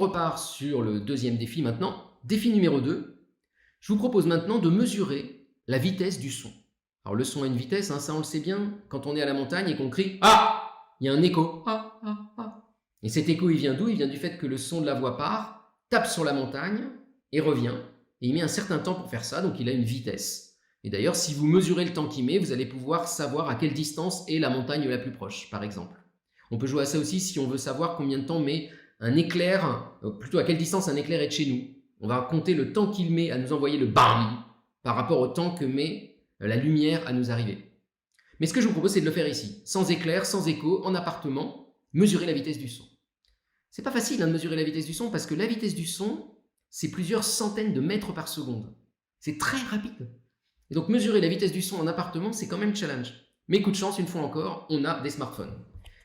On repart sur le deuxième défi maintenant. Défi numéro 2. Je vous propose maintenant de mesurer la vitesse du son. Alors le son a une vitesse, ça on le sait bien, quand on est à la montagne et qu'on crie « Ah !» il y a un écho. Ah, ah, ah. Et cet écho, il vient d'où? Il vient du fait que le son de la voix part, tape sur la montagne et revient. Et il met un certain temps pour faire ça, donc il a une vitesse. Et d'ailleurs, si vous mesurez le temps qu'il met, vous allez pouvoir savoir à quelle distance est la montagne la plus proche, par exemple. On peut jouer à ça aussi si on veut savoir combien de temps met un éclair, plutôt à quelle distance un éclair est de chez nous. On va compter le temps qu'il met à nous envoyer le BAM par rapport au temps que met la lumière à nous arriver. Mais ce que je vous propose, c'est de le faire ici, sans éclair, sans écho, en appartement, mesurer la vitesse du son. C'est pas facile de mesurer la vitesse du son parce que la vitesse du son, c'est plusieurs centaines de mètres par seconde. C'est très rapide. Et donc mesurer la vitesse du son en appartement, c'est quand même challenge. Mais coup de chance, une fois encore, on a des smartphones.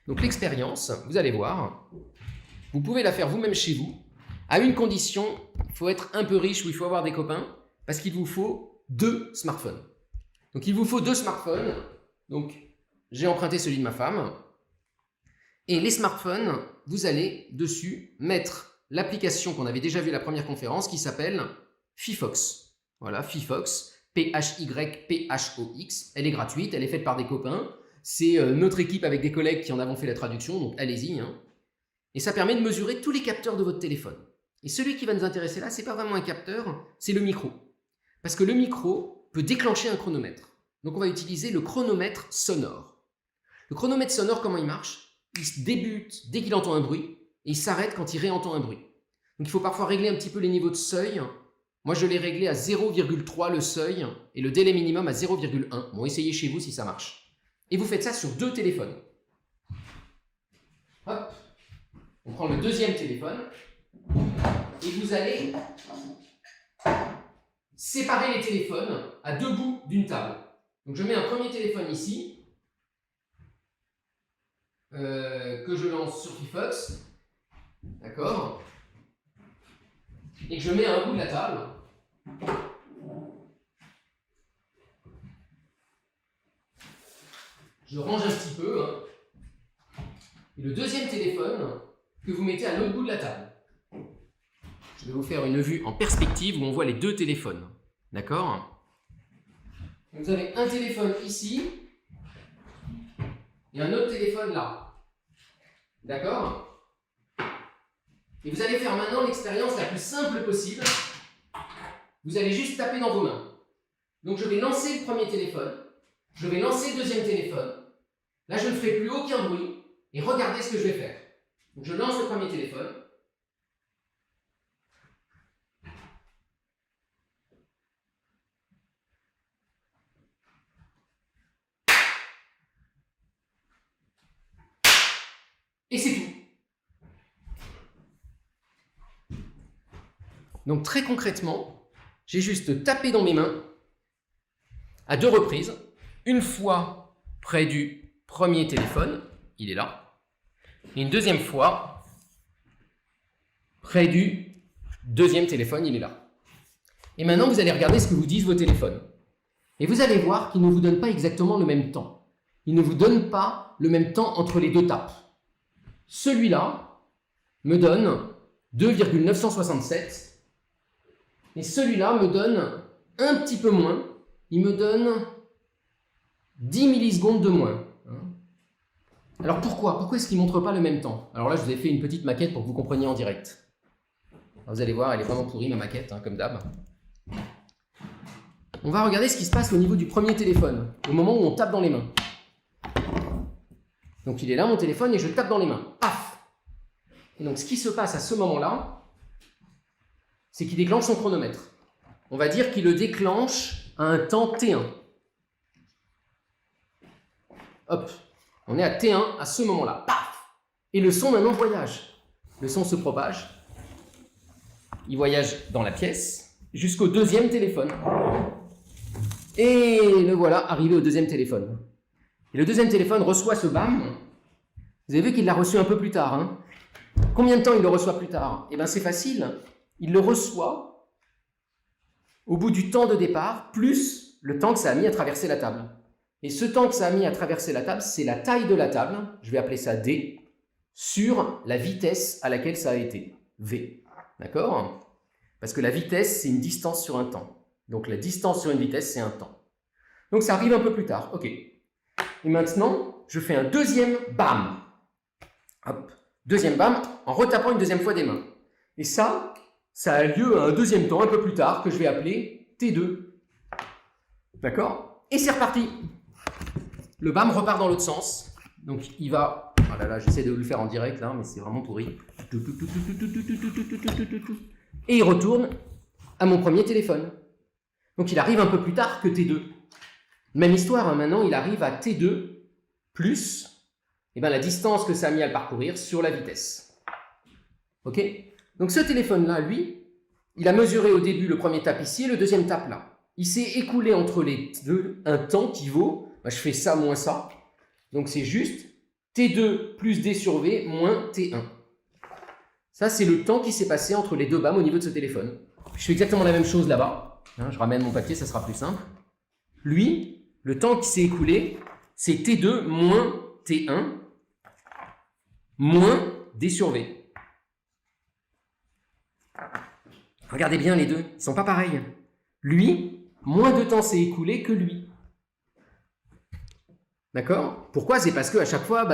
Donc l'expérience, vous allez voir, vous pouvez la faire vous-même chez vous, à une condition, il faut être un peu riche ou il faut avoir des copains, parce qu'il vous faut 2 smartphones. Donc il vous faut 2 smartphones, donc j'ai emprunté celui de ma femme, et les smartphones, vous allez dessus mettre l'application qu'on avait déjà vue à la première conférence qui s'appelle Phyphox. Voilà, Phyphox, P-H-Y-P-H-O-X, elle est gratuite, elle est faite par des copains, c'est notre équipe avec des collègues qui en avons fait la traduction, donc allez-y. Et ça permet de mesurer tous les capteurs de votre téléphone. Et celui qui va nous intéresser là, ce n'est pas vraiment un capteur, c'est le micro. Parce que le micro peut déclencher un chronomètre. Donc on va utiliser le chronomètre sonore. Le chronomètre sonore, comment il marche? Il se débute dès qu'il entend un bruit, et il s'arrête quand il réentend un bruit. Donc il faut parfois régler un petit peu les niveaux de seuil. Moi je l'ai réglé à 0,3 le seuil, et le délai minimum à 0,1. Bon, essayez chez vous si ça marche. Et vous faites ça sur 2 téléphones. Hop. On prend le deuxième téléphone et vous allez séparer les téléphones à 2 bouts d'une table. Donc je mets un premier téléphone ici, que je lance sur Phyphox, d'accord, et que je mets à un bout de la table. Je range un petit peu, et le deuxième téléphone que vous mettez à l'autre bout de la table. Je vais vous faire une vue en perspective où on voit les 2 téléphones. D'accord? Vous avez un téléphone ici et un autre téléphone là. D'accord? Et vous allez faire maintenant l'expérience la plus simple possible. Vous allez juste taper dans vos mains. Donc je vais lancer le premier téléphone. Je vais lancer le deuxième téléphone. Là, je ne ferai plus aucun bruit. Et regardez ce que je vais faire. Donc je lance le premier téléphone. Et c'est tout. Donc très concrètement, j'ai juste tapé dans mes mains à 2 reprises. Une fois près du premier téléphone, il est là. Et une deuxième fois près du deuxième téléphone, il est là. Et maintenant, vous allez regarder ce que vous disent vos téléphones. Et vous allez voir qu'ils ne vous donnent pas exactement le même temps. Ils ne vous donnent pas le même temps entre les 2 tapes. Celui-là me donne 2,967 et celui-là me donne un petit peu moins. Il me donne 10 millisecondes de moins. Alors pourquoi? Pourquoi est-ce qu'il ne montre pas le même temps? Alors là, je vous ai fait une petite maquette pour que vous compreniez en direct. Alors vous allez voir, elle est vraiment pourrie ma maquette, comme d'hab. On va regarder ce qui se passe au niveau du premier téléphone, au moment où on tape dans les mains. Donc il est là mon téléphone et je tape dans les mains. Paf! Et donc ce qui se passe à ce moment-là, c'est qu'il déclenche son chronomètre. On va dire qu'il le déclenche à un temps T1. Hop! On est à T1 à ce moment-là. Paf! Et le son maintenant voyage. Le son se propage. Il voyage dans la pièce jusqu'au deuxième téléphone. Et le voilà arrivé au deuxième téléphone. Et le deuxième téléphone reçoit ce BAM. Vous avez vu qu'il l'a reçu un peu plus tard. Combien de temps il le reçoit plus tard? Eh bien c'est facile. Il le reçoit au bout du temps de départ, plus le temps que ça a mis à traverser la table. Et ce temps que ça a mis à traverser la table, c'est la taille de la table, je vais appeler ça D, sur la vitesse à laquelle ça a été. V. D'accord? Parce que la vitesse, c'est une distance sur un temps. Donc la distance sur une vitesse, c'est un temps. Donc ça arrive un peu plus tard. Ok. Et maintenant, je fais un deuxième bam. Hop. Deuxième bam, en retapant une deuxième fois des mains. Et ça a lieu à un deuxième temps, un peu plus tard, que je vais appeler T2. D'accord? Et c'est reparti. Le bam repart dans l'autre sens. Donc il va... Oh là là, j'essaie de le faire en direct là, mais c'est vraiment pourri. Et il retourne à mon premier téléphone. Donc il arrive un peu plus tard que T2. Même histoire, hein, maintenant il arrive à T2 plus la distance que ça a mis à le parcourir sur la vitesse. Ok? Donc ce téléphone-là, lui, il a mesuré au début le premier tape ici et le deuxième tape là. Il s'est écoulé entre les deux un temps qui vaut, je fais ça moins ça, donc c'est juste T2 plus D sur V moins T1. Ça, c'est le temps qui s'est passé entre les deux bams au niveau de ce téléphone. Je fais exactement la même chose là-bas. Je ramène mon papier, ça sera plus simple. Lui, le temps qui s'est écoulé, c'est T2 moins T1 moins D sur V. Regardez bien les deux, ils ne sont pas pareils. Lui, moins de temps s'est écoulé que lui. D'accord? Pourquoi? C'est parce qu'à chaque fois,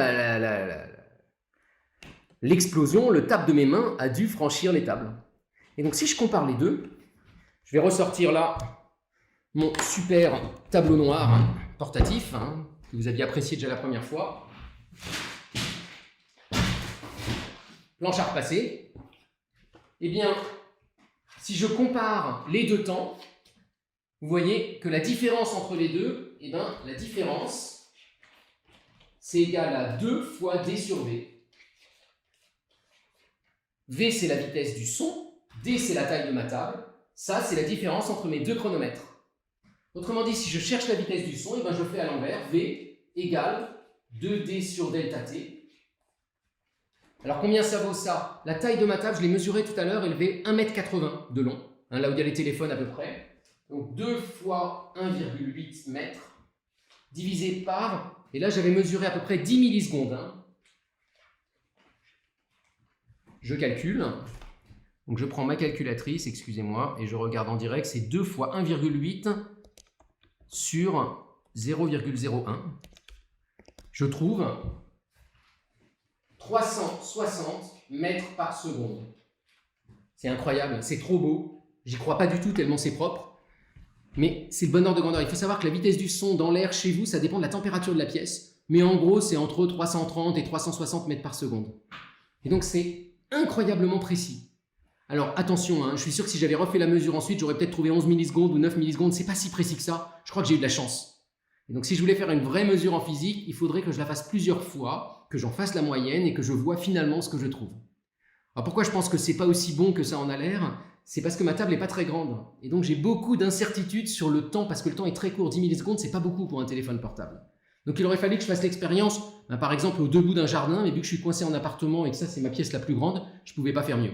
l'explosion, le tape de mes mains a dû franchir les tables. Et donc si je compare les deux, je vais ressortir là mon super tableau noir portatif, que vous aviez apprécié déjà la première fois. Planche à repasser. Eh bien, si je compare les deux temps, vous voyez que la différence entre les deux, la différence, c'est égal à 2 fois D sur V. V, c'est la vitesse du son. D, c'est la taille de ma table. Ça, c'est la différence entre mes deux chronomètres. Autrement dit, si je cherche la vitesse du son, je fais à l'envers. V égale 2D sur delta T. Alors, combien ça vaut ça? La taille de ma table, je l'ai mesurée tout à l'heure, elle fait 1,80 m de long, là où il y a les téléphones à peu près. Donc, 2 fois 1,8 m divisé par... Et là, j'avais mesuré à peu près 10 millisecondes. Je calcule. Donc, je prends ma calculatrice, excusez-moi, et je regarde en direct. C'est 2 fois 1,8 sur 0,01. Je trouve 360 mètres par seconde. C'est incroyable, c'est trop beau. J'y crois pas du tout tellement c'est propre. Mais c'est le bon ordre de grandeur. Il faut savoir que la vitesse du son dans l'air chez vous, ça dépend de la température de la pièce. Mais en gros, c'est entre 330 et 360 mètres par seconde. Et donc, c'est incroyablement précis. Alors, attention, je suis sûr que si j'avais refait la mesure ensuite, j'aurais peut-être trouvé 11 millisecondes ou 9 millisecondes. C'est pas si précis que ça. Je crois que j'ai eu de la chance. Et donc, si je voulais faire une vraie mesure en physique, il faudrait que je la fasse plusieurs fois, que j'en fasse la moyenne et que je vois finalement ce que je trouve. Alors, pourquoi je pense que c'est pas aussi bon que ça en a l'air? C'est parce que ma table n'est pas très grande. Et donc, j'ai beaucoup d'incertitudes sur le temps, parce que le temps est très court. 10 millisecondes, c'est pas beaucoup pour un téléphone portable. Donc, il aurait fallu que je fasse l'expérience, par exemple, au deux bouts d'un jardin, mais vu que je suis coincé en appartement et que ça, c'est ma pièce la plus grande, je pouvais pas faire mieux.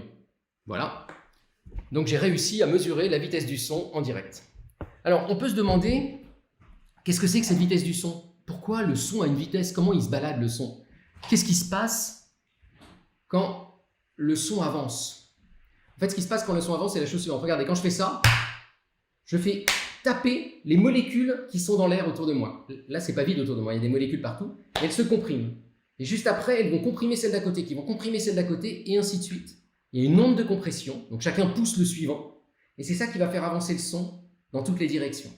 Voilà. Donc, j'ai réussi à mesurer la vitesse du son en direct. Alors, on peut se demander, qu'est-ce que c'est que cette vitesse du son? Pourquoi le son a une vitesse? Comment il se balade, le son? Qu'est-ce qui se passe quand le son avance? En fait, ce qui se passe quand le son avance, c'est la chose suivante. Regardez, quand je fais ça, je fais taper les molécules qui sont dans l'air autour de moi. Là, c'est pas vide autour de moi, il y a des molécules partout. Et elles se compriment. Et juste après, elles vont comprimer celles d'à côté, qui vont comprimer celles d'à côté, et ainsi de suite. Il y a une onde de compression, donc chacun pousse le suivant. Et c'est ça qui va faire avancer le son dans toutes les directions.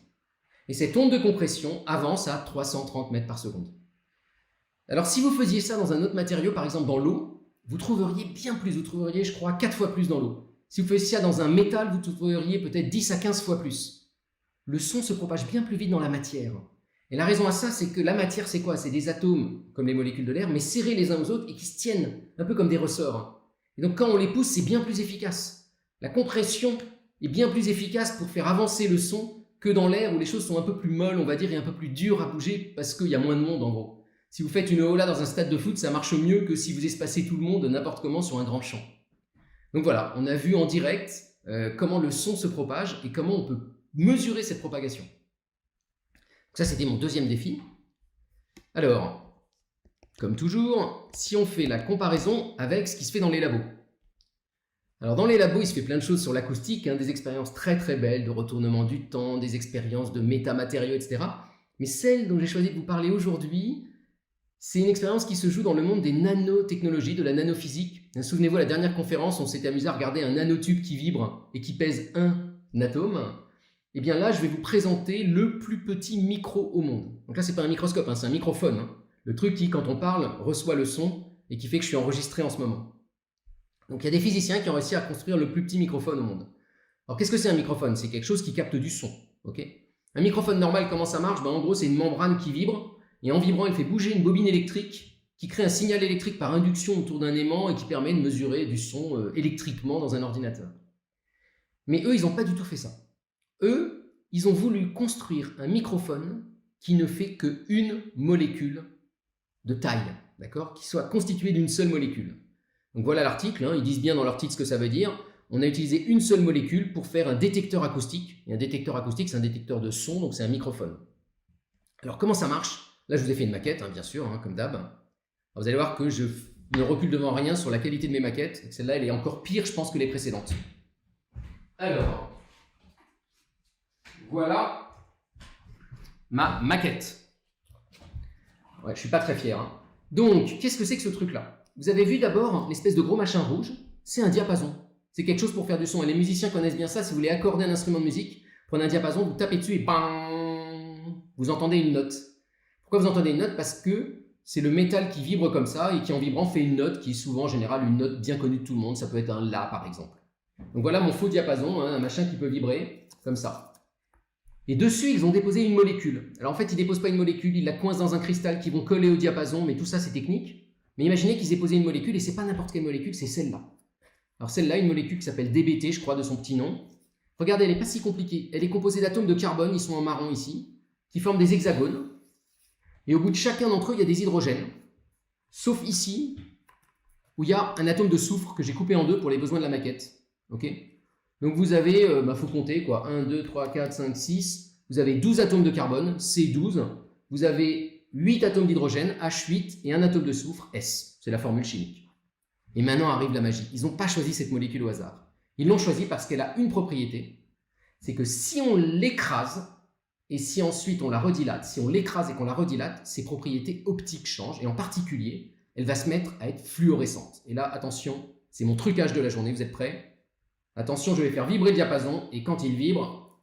Et cette onde de compression avance à 330 mètres par seconde. Alors, si vous faisiez ça dans un autre matériau, par exemple dans l'eau, vous trouveriez bien plus, vous trouveriez, je crois, 4 fois plus dans l'eau. Si vous faisiez ça dans un métal, vous trouveriez peut-être 10 à 15 fois plus. Le son se propage bien plus vite dans la matière. Et la raison à ça, c'est que la matière, c'est quoi? C'est des atomes, comme les molécules de l'air, mais serrés les uns aux autres et qui se tiennent, un peu comme des ressorts. Et donc, quand on les pousse, c'est bien plus efficace. La compression est bien plus efficace pour faire avancer le son que dans l'air, où les choses sont un peu plus molles, on va dire, et un peu plus dures à bouger, parce qu'il y a moins de monde, en gros. Si vous faites une hola dans un stade de foot, ça marche mieux que si vous espacez tout le monde n'importe comment sur un grand champ. Donc voilà, on a vu en direct comment le son se propage et comment on peut mesurer cette propagation. Donc ça, c'était mon deuxième défi. Alors, comme toujours, si on fait la comparaison avec ce qui se fait dans les labos. Alors dans les labos, il se fait plein de choses sur l'acoustique, hein, des expériences très très belles de retournement du temps, des expériences de métamatériaux, etc. Mais celle dont j'ai choisi de vous parler aujourd'hui, c'est une expérience qui se joue dans le monde des nanotechnologies, de la nanophysique. Souvenez-vous, à la dernière conférence, on s'était amusé à regarder un nanotube qui vibre et qui pèse un atome. Et bien là, je vais vous présenter le plus petit micro au monde. Donc là, c'est pas un microscope, hein, c'est un microphone. Hein. Le truc qui, quand on parle, reçoit le son et qui fait que je suis enregistré en ce moment. Donc il y a des physiciens qui ont réussi à construire le plus petit microphone au monde. Alors qu'est-ce que c'est un microphone? C'est quelque chose qui capte du son. Okay, un microphone normal, comment ça marche? En gros, c'est une membrane qui vibre. Et en vibrant, il fait bouger une bobine électrique qui crée un signal électrique par induction autour d'un aimant et qui permet de mesurer du son électriquement dans un ordinateur. Mais eux, ils n'ont pas du tout fait ça. Eux, ils ont voulu construire un microphone qui ne fait qu'une molécule de taille, d'accord, qui soit constituée d'une seule molécule. Donc voilà l'article, hein, ils disent bien dans leur titre ce que ça veut dire. On a utilisé une seule molécule pour faire un détecteur acoustique. Et un détecteur acoustique, c'est un détecteur de son, donc c'est un microphone. Alors comment ça marche? Là, je vous ai fait une maquette, hein, bien sûr, hein, comme d'hab. Vous allez voir que je ne recule devant rien sur la qualité de mes maquettes. Celle-là, elle est encore pire, je pense, que les précédentes. Alors, voilà ma maquette. Ouais, je suis pas très fier. Hein. Donc, qu'est-ce que c'est que ce truc-là? Vous avez vu d'abord l'espèce de gros machin rouge? C'est un diapason. C'est quelque chose pour faire du son. Et les musiciens connaissent bien ça. Si vous voulez accorder un instrument de musique, prenez un diapason, vous tapez dessus et bang, vous entendez une note. Pourquoi vous entendez une note? Parce que c'est le métal qui vibre comme ça et qui en vibrant fait une note qui est souvent en général une note bien connue de tout le monde. Ça peut être un La par exemple. Donc voilà mon faux diapason, hein, un machin qui peut vibrer comme ça. Et dessus, ils ont déposé une molécule. Alors en fait, ils ne déposent pas une molécule, ils la coincent dans un cristal qui vont coller au diapason, mais tout ça c'est technique. Mais imaginez qu'ils aient posé une molécule et c'est pas n'importe quelle molécule, c'est celle-là. Alors celle-là, une molécule qui s'appelle DBT, je crois, de son petit nom. Regardez, elle n'est pas si compliquée. Elle est composée d'atomes de carbone, ils sont en marron ici, qui forment des hexagones. Et au bout de chacun d'entre eux, il y a des hydrogènes. Sauf ici, où il y a un atome de soufre que j'ai coupé en deux pour les besoins de la maquette. Okay, donc vous avez, faut compter, quoi, 1, 2, 3, 4, 5, 6. Vous avez 12 atomes de carbone, C12. Vous avez 8 atomes d'hydrogène, H8, et un atome de soufre, S. C'est la formule chimique. Et maintenant arrive la magie. Ils n'ont pas choisi cette molécule au hasard. Ils l'ont choisie parce qu'elle a une propriété. C'est que si on l'écrase, et si ensuite on la redilate, si on l'écrase et qu'on la redilate, ses propriétés optiques changent. Et en particulier, elle va se mettre à être fluorescente. Et là, attention, c'est mon trucage de la journée. Vous êtes prêts? Attention, je vais faire vibrer le diapason. Et quand il vibre,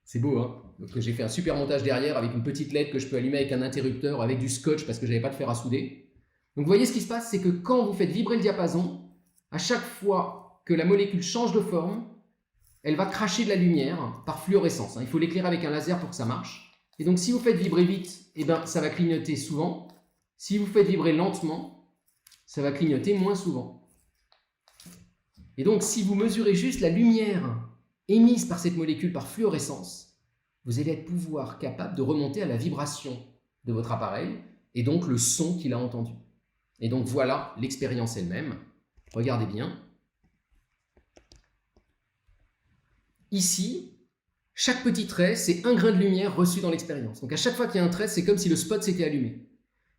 c'est beau, hein? Donc j'ai fait un super montage derrière avec une petite LED que je peux allumer avec un interrupteur, avec du scotch parce que je n'avais pas de fer à souder. Donc vous voyez ce qui se passe, c'est que quand vous faites vibrer le diapason, à chaque fois que la molécule change de forme, elle va cracher de la lumière par fluorescence. Il faut l'éclairer avec un laser pour que ça marche. Et donc si vous faites vibrer vite, eh ben, ça va clignoter souvent. Si vous faites vibrer lentement, ça va clignoter moins souvent. Et donc si vous mesurez juste la lumière émise par cette molécule par fluorescence, vous allez pouvoir capable de remonter à la vibration de votre appareil et donc le son qu'il a entendu. Et donc voilà l'expérience elle-même. Regardez bien. Ici, chaque petit trait, c'est un grain de lumière reçu dans l'expérience. Donc à chaque fois qu'il y a un trait, c'est comme si le spot s'était allumé.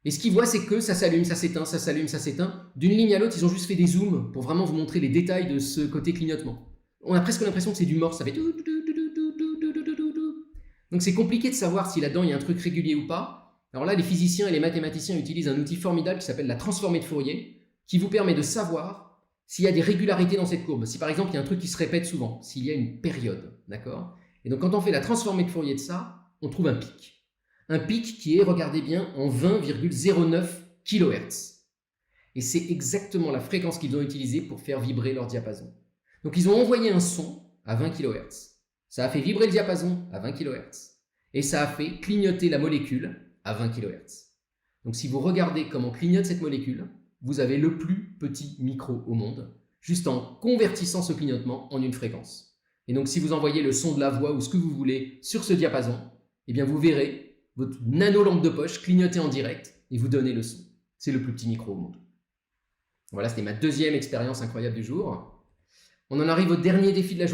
Et ce qu'ils voient, c'est que ça s'allume, ça s'éteint, ça s'allume, ça s'éteint. D'une ligne à l'autre, ils ont juste fait des zooms pour vraiment vous montrer les détails de ce côté clignotement. On a presque l'impression que c'est du morse, ça fait... Donc c'est compliqué de savoir si là-dedans il y a un truc régulier ou pas. Alors là, les physiciens et les mathématiciens utilisent un outil formidable qui s'appelle la transformée de Fourier, qui vous permet de savoir s'il y a des régularités dans cette courbe. Si par exemple il y a un truc qui se répète souvent, s'il y a une période, d'accord? Et donc quand on fait la transformée de Fourier de ça, on trouve un pic. Un pic qui est, regardez bien, en 20,09 kHz. Et c'est exactement la fréquence qu'ils ont utilisée pour faire vibrer leur diapason. Donc ils ont envoyé un son à 20 kHz. Ça a fait vibrer le diapason à 20 kHz. Et ça a fait clignoter la molécule à 20 kHz. Donc si vous regardez comment clignote cette molécule, vous avez le plus petit micro au monde, juste en convertissant ce clignotement en une fréquence. Et donc si vous envoyez le son de la voix ou ce que vous voulez sur ce diapason, eh bien vous verrez votre nano-lampe de poche clignoter en direct et vous donner le son. C'est le plus petit micro au monde. Voilà, c'était ma deuxième expérience incroyable du jour. On en arrive au dernier défi de la journée.